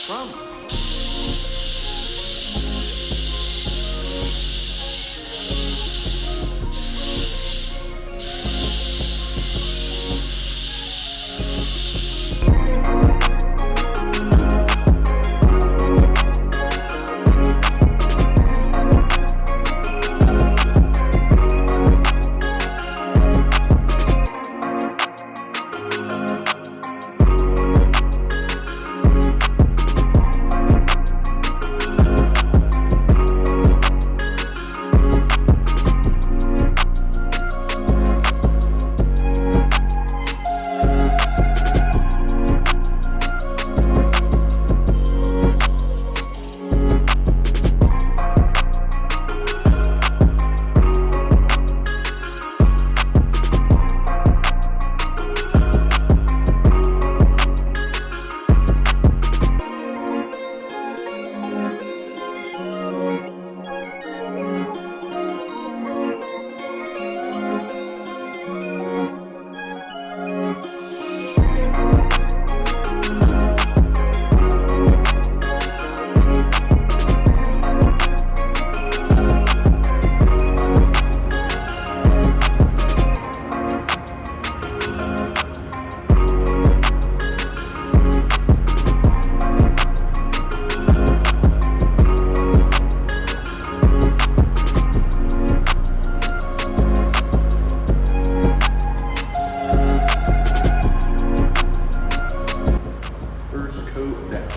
from? First coat down.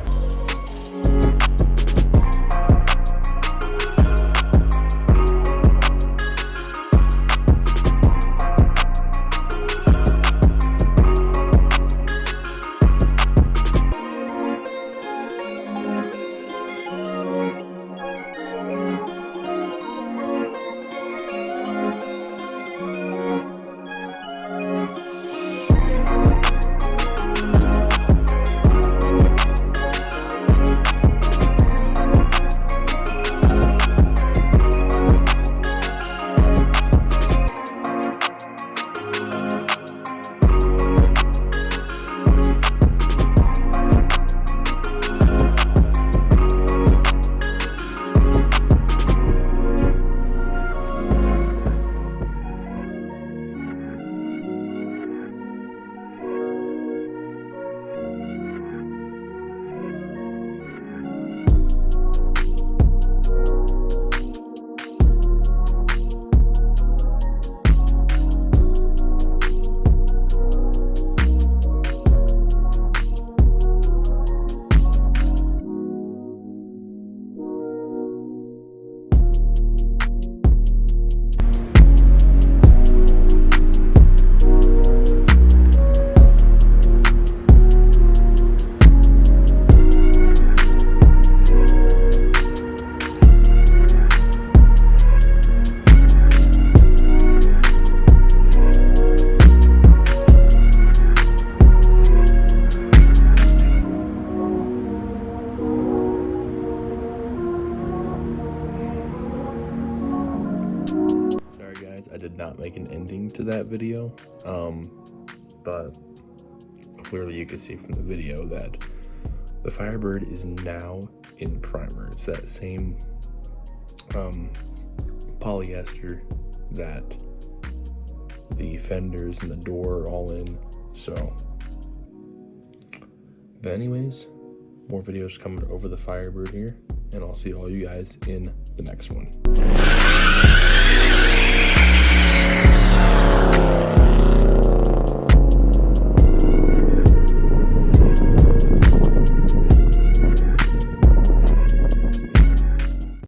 I did not make an ending to that video, but clearly you can see from the video that the Firebird is now in primer. It's that same polyester that the fenders and the door are all in. So, but anyways, more videos coming over the Firebird here, and I'll see all you guys in the next one.